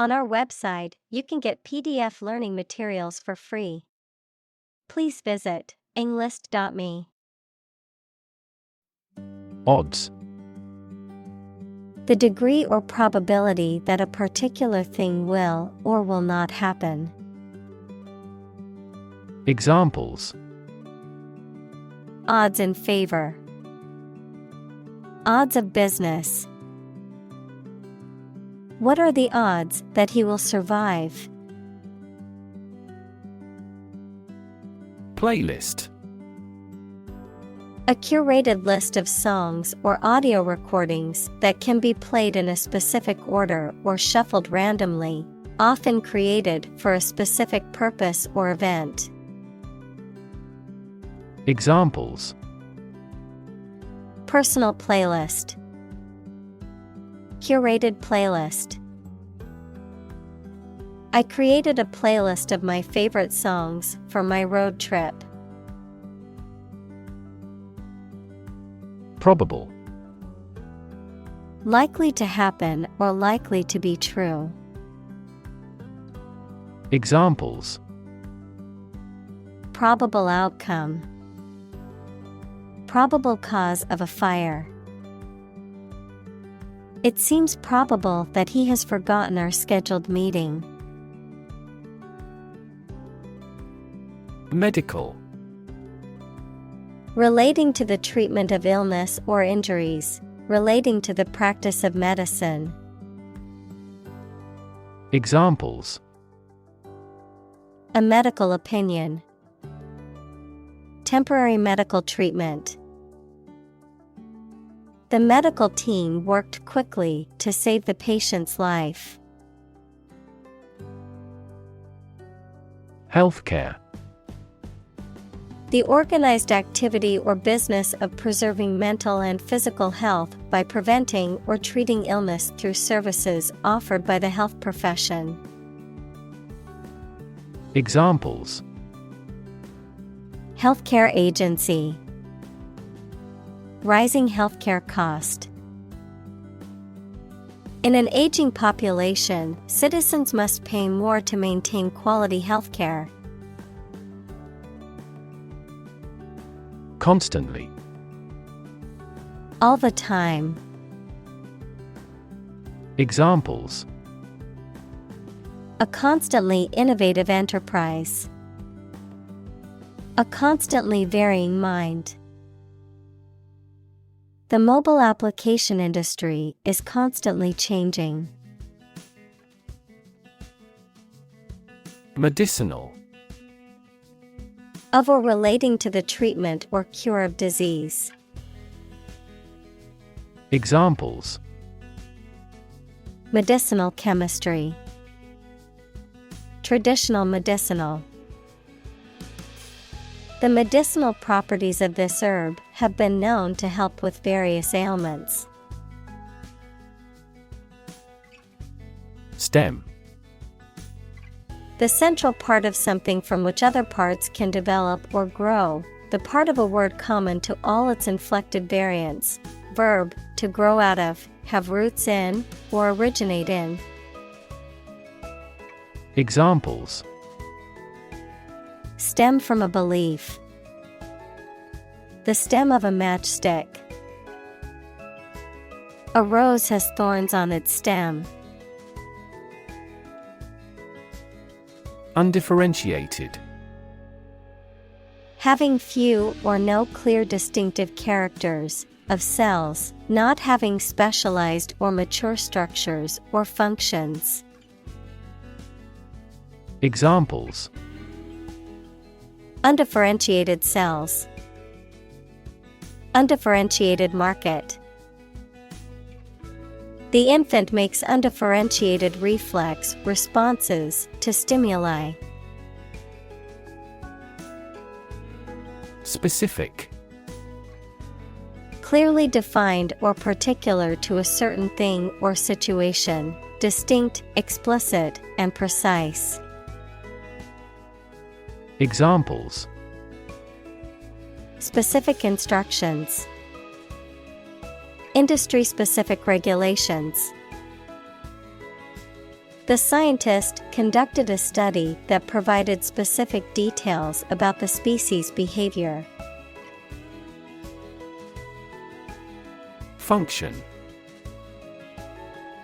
On our website, you can get PDF learning materials for free. Please visit englist.me. Odds. The degree or probability that a particular thing will or will not happen. Examples: Odds in favor. Odds of business. What are the odds that he will survive? Playlist. A curated list of songs or audio recordings that can be played in a specific order or shuffled randomly, often created for a specific purpose or event. Examples: Personal playlist. Curated playlist. I created a playlist of my favorite songs for my road trip. Probable. Likely to happen or likely to be true. Examples: Probable outcome. Probable cause of a fire. It seems probable that he has forgotten our scheduled meeting. Medical. Relating to the treatment of illness or injuries, relating to the practice of medicine. Examples: A medical opinion. Temporary medical treatment. The medical team worked quickly to save the patient's life. Healthcare. The organized activity or business of preserving mental and physical health by preventing or treating illness through services offered by the health profession. Examples: Healthcare agency. Rising healthcare cost. In an aging population, citizens must pay more to maintain quality healthcare. Constantly. All the time. Examples: A constantly innovative enterprise. A constantly varying mind. The mobile application industry is constantly changing. Medicinal. Of or relating to the treatment or cure of disease. Examples: Medicinal chemistry. Traditional medicinal. The medicinal properties of this herb have been known to help with various ailments. Stem. The central part of something from which other parts can develop or grow, the part of a word common to all its inflected variants. Verb, to grow out of, have roots in, or originate in. Examples: Stem from a belief. The stem of a matchstick. A rose has thorns on its stem. Undifferentiated. Having few or no clear distinctive characters, of cells, not having specialized or mature structures or functions. Examples: Undifferentiated cells. Undifferentiated market. The infant makes undifferentiated reflex responses to stimuli. Specific. Clearly defined or particular to a certain thing or situation, distinct, explicit, and precise. Examples: Specific instructions. Industry-specific regulations. The scientist conducted a study that provided specific details about the species' behavior. Function.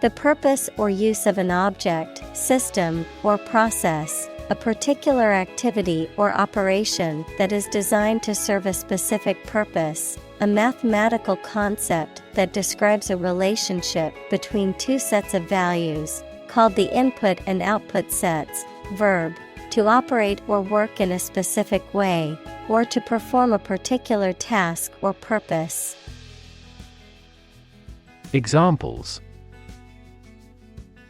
The purpose or use of an object, system, or process, a particular activity or operation that is designed to serve a specific purpose, a mathematical concept that describes a relationship between two sets of values, called the input and output sets. Verb, to operate or work in a specific way, or to perform a particular task or purpose. Examples.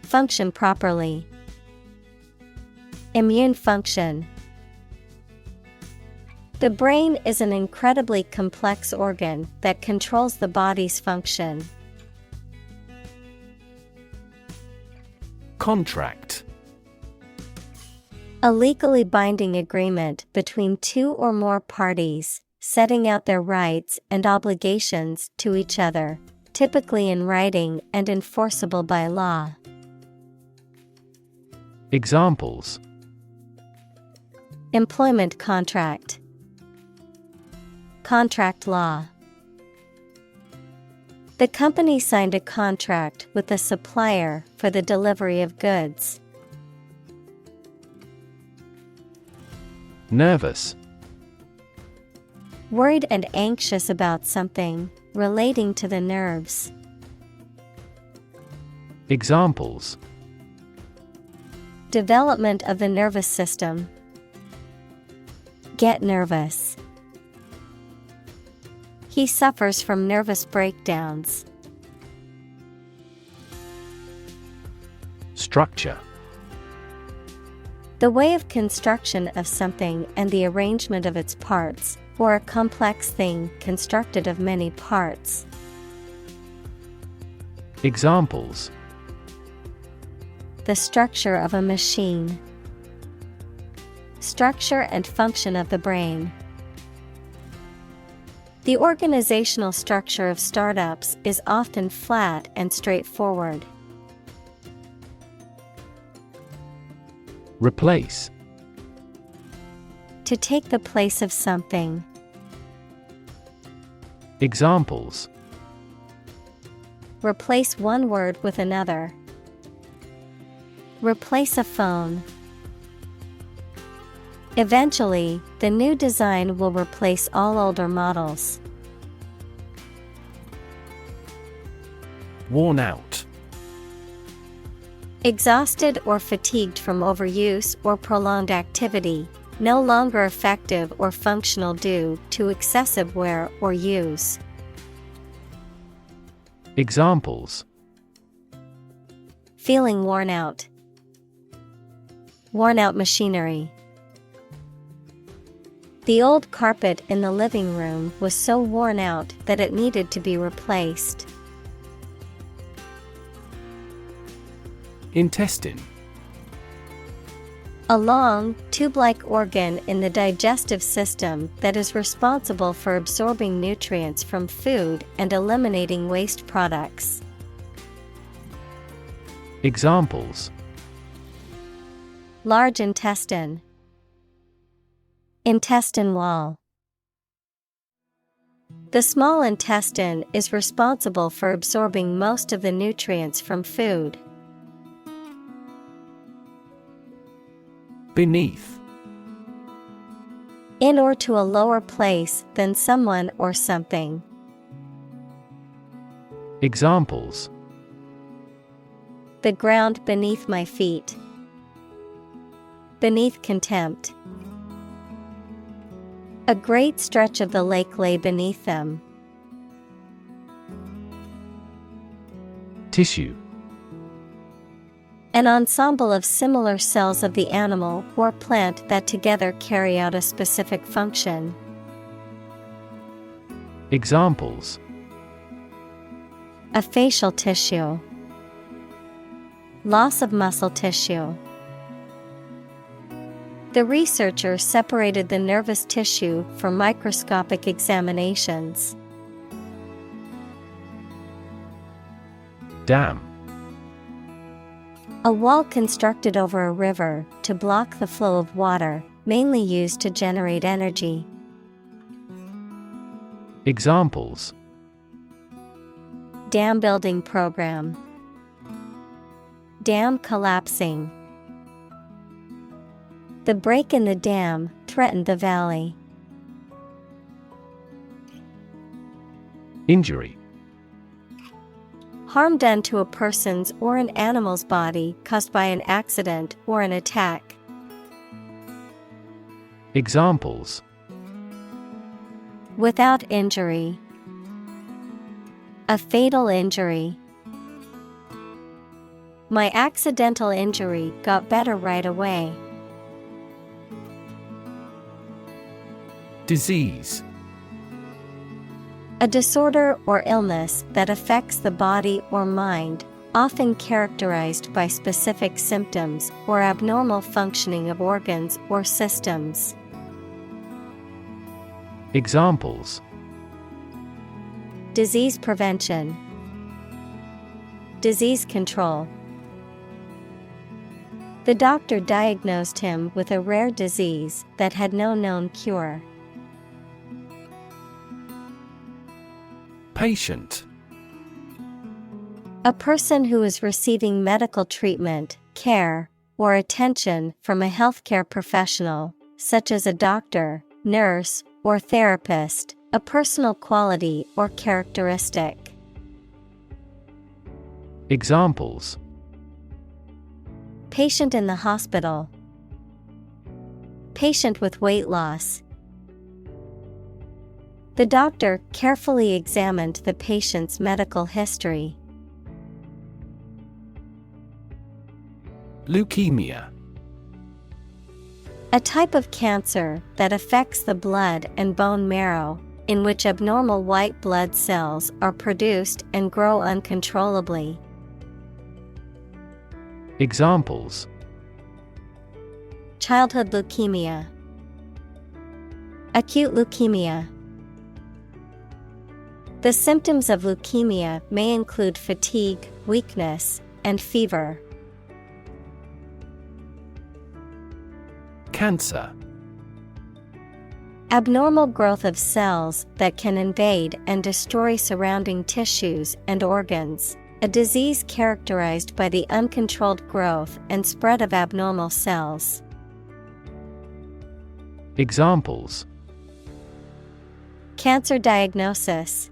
Function properly. Immune function. The brain is an incredibly complex organ that controls the body's function. Contract. A legally binding agreement between two or more parties, setting out their rights and obligations to each other, typically in writing and enforceable by law. Examples. Employment contract. Contract law. The company signed a contract with a supplier for the delivery of goods. Nervous. Worried and anxious about something, relating to the nerves. Examples. Development of the nervous system. Get nervous. He suffers from nervous breakdowns. Structure. The way of construction of something and the arrangement of its parts, or a complex thing constructed of many parts. Examples. The structure of a machine. Structure and function of the brain. The organizational structure of startups is often flat and straightforward. Replace. To take the place of something. Examples. Replace one word with another. Replace a phone. Eventually, the new design will replace all older models. Worn out. Exhausted or fatigued from overuse or prolonged activity, no longer effective or functional due to excessive wear or use. Examples. Feeling worn out. Worn out machinery. The old carpet in the living room was so worn out that it needed to be replaced. Intestine. A long, tube-like organ in the digestive system that is responsible for absorbing nutrients from food and eliminating waste products. Examples. Large intestine. Intestine wall. The small intestine is responsible for absorbing most of the nutrients from food. Beneath. In or to a lower place than someone or something. Examples. The ground beneath my feet. Beneath contempt. A great stretch of the lake lay beneath them. Tissue. An ensemble of similar cells of the animal or plant that together carry out a specific function. Examples. A facial tissue. Loss of muscle tissue. The researcher separated the nervous tissue for microscopic examinations. Dam. A wall constructed over a river to block the flow of water, mainly used to generate energy. Examples: Dam building program. Dam collapsing. The break in the dam threatened the valley. Injury. Harm done to a person's or an animal's body caused by an accident or an attack. Examples: Without injury. A fatal injury. My accidental injury got better right away. Disease. A disorder or illness that affects the body or mind, often characterized by specific symptoms or abnormal functioning of organs or systems. Examples: Disease prevention. Disease control. The doctor diagnosed him with a rare disease that had no known cure. Patient. A person who is receiving medical treatment, care, or attention from a healthcare professional, such as a doctor, nurse, or therapist, a personal quality or characteristic. Examples: Patient in the hospital. Patient with weight loss. The doctor carefully examined the patient's medical history. Leukemia. A type of cancer that affects the blood and bone marrow, in which abnormal white blood cells are produced and grow uncontrollably. Examples: Childhood leukemia. Acute leukemia. The symptoms of leukemia may include fatigue, weakness, and fever. Cancer. Abnormal growth of cells that can invade and destroy surrounding tissues and organs. A disease characterized by the uncontrolled growth and spread of abnormal cells. Examples: Cancer diagnosis.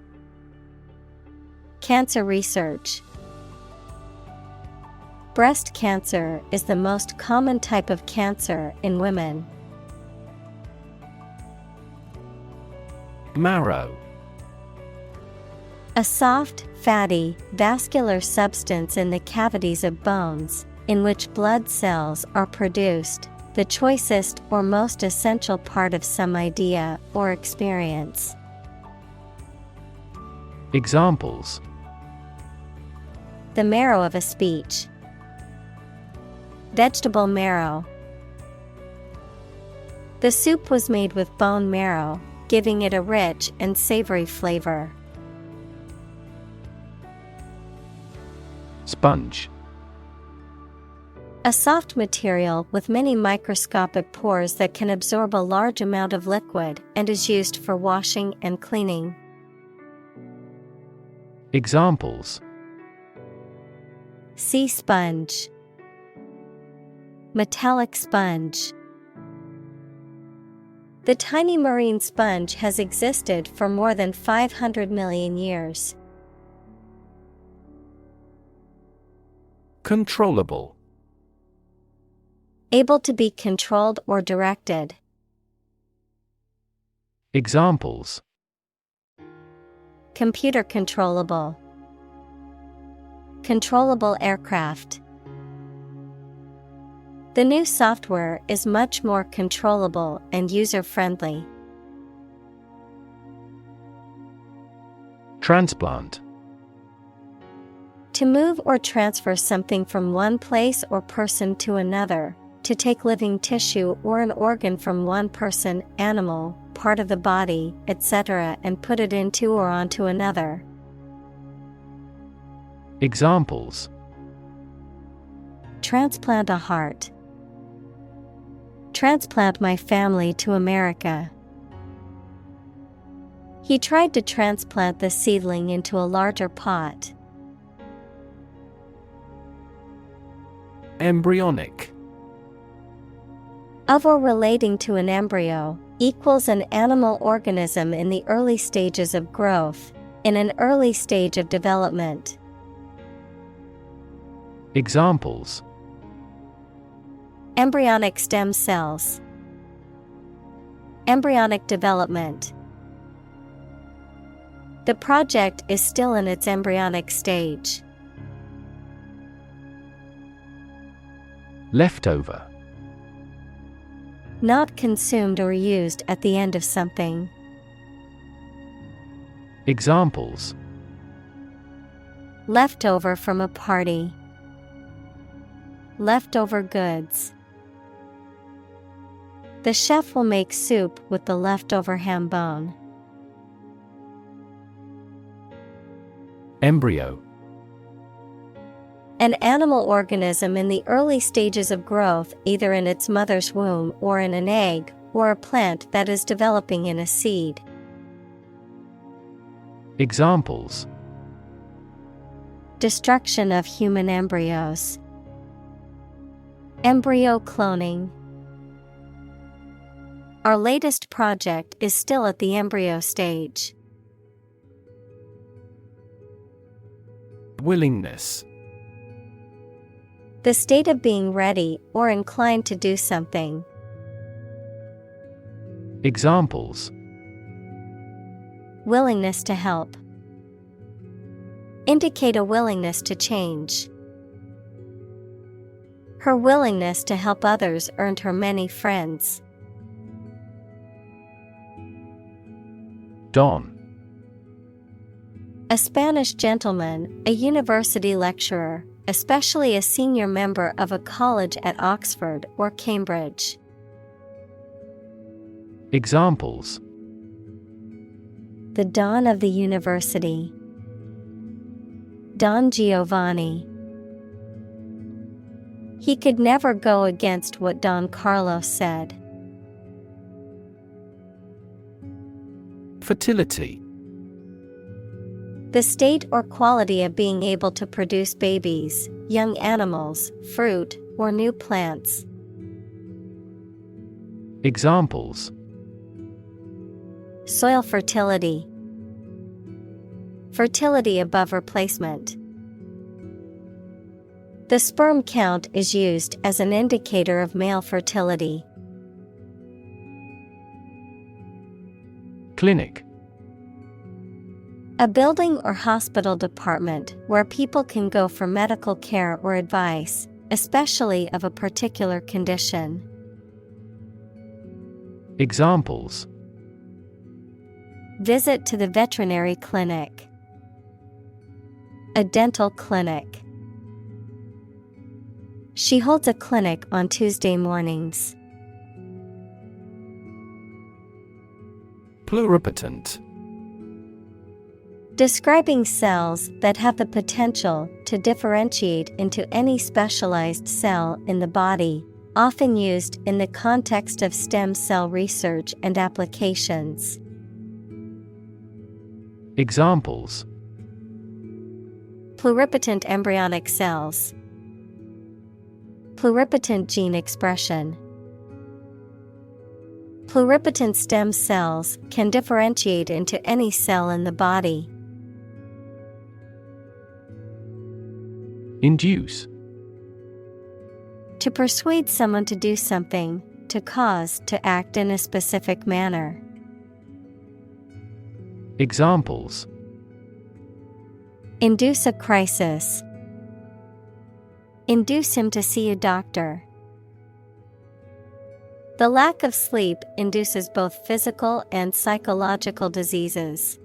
Cancer research. Breast cancer is the most common type of cancer in women. Marrow. A soft, fatty, vascular substance in the cavities of bones, in which blood cells are produced, the choicest or most essential part of some idea or experience. Examples: The marrow of a speech. Vegetable marrow. The soup was made with bone marrow, giving it a rich and savory flavor. Sponge. A soft material with many microscopic pores that can absorb a large amount of liquid and is used for washing and cleaning. Examples: Sea sponge. Metallic sponge. The tiny marine sponge has existed for more than 500 million years. Controllable. Able to be controlled or directed. Examples: Computer controllable. Controllable aircraft. The new software is much more controllable and user-friendly. Transplant. To move or transfer something from one place or person to another, to take living tissue or an organ from one person, animal, part of the body, etc., and put it into or onto another. Examples: transplant a heart. Transplant my family to America. He tried to transplant the seedling into a larger pot. Embryonic. Of or relating to an embryo, equals an animal organism in the early stages of growth, in an early stage of development. Examples: Embryonic stem cells. Embryonic development. The project is still in its embryonic stage. Leftover. Not consumed or used at the end of something. Examples: Leftover from a party. Leftover goods. The chef will make soup with the leftover ham bone. Embryo. An animal organism in the early stages of growth, either in its mother's womb or in an egg, or a plant that is developing in a seed. Examples: Destruction of human embryos. Embryo cloning. Our latest project is still at the embryo stage. Willingness. The state of being ready or inclined to do something. Examples: Willingness to help. Indicate a willingness to change. Her willingness to help others earned her many friends. Don. A Spanish gentleman, a university lecturer, especially a senior member of a college at Oxford or Cambridge. Examples: The Don of the University. Don Giovanni. He could never go against what Don Carlos said. Fertility. The state or quality of being able to produce babies, young animals, fruit, or new plants. Examples: Soil fertility. Fertility above replacement. The sperm count is used as an indicator of male fertility. Clinic. A building or hospital department where people can go for medical care or advice, especially of a particular condition. Examples: Visit to the veterinary clinic. A dental clinic. She holds a clinic on Tuesday mornings. Pluripotent. Describing cells that have the potential to differentiate into any specialized cell in the body, often used in the context of stem cell research and applications. Examples: Pluripotent embryonic cells. Pluripotent gene expression. Pluripotent stem cells can differentiate into any cell in the body. Induce. To persuade someone to do something, to cause to act in a specific manner. Examples: Induce a crisis. Induce him to see a doctor. The lack of sleep induces both physical and psychological diseases.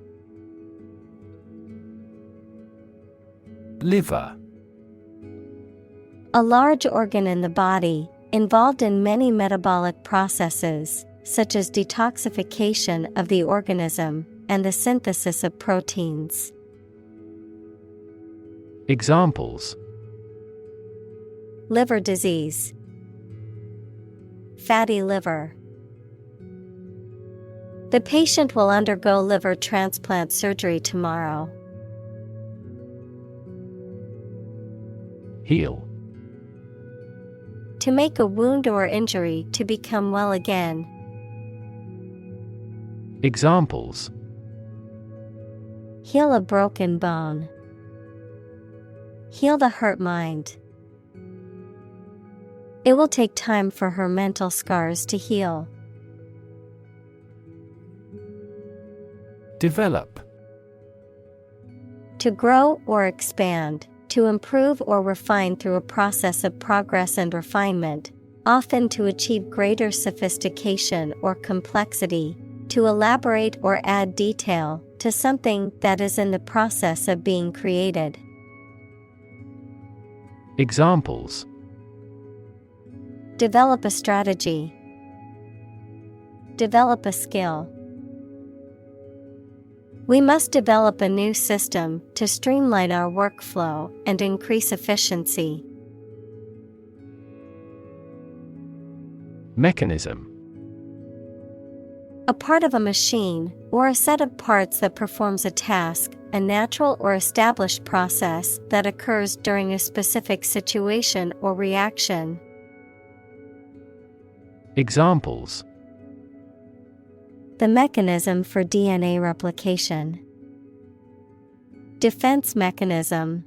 Liver. A large organ in the body, involved in many metabolic processes, such as detoxification of the organism and the synthesis of proteins. Examples: Liver disease. Fatty liver. The patient will undergo liver transplant surgery tomorrow. Heal. To make a wound or injury to become well again. Examples: Heal a broken bone. Heal the hurt mind. It will take time for her mental scars to heal. Develop. To grow or expand, to improve or refine through a process of progress and refinement, often to achieve greater sophistication or complexity, to elaborate or add detail to something that is in the process of being created. Examples: Develop a strategy. Develop a skill. We must develop a new system to streamline our workflow and increase efficiency. Mechanism. A part of a machine, or a set of parts that performs a task, a natural or established process that occurs during a specific situation or reaction. Examples: The mechanism for DNA replication. Defense mechanism.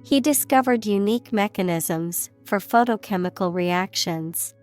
He discovered unique mechanisms for photochemical reactions.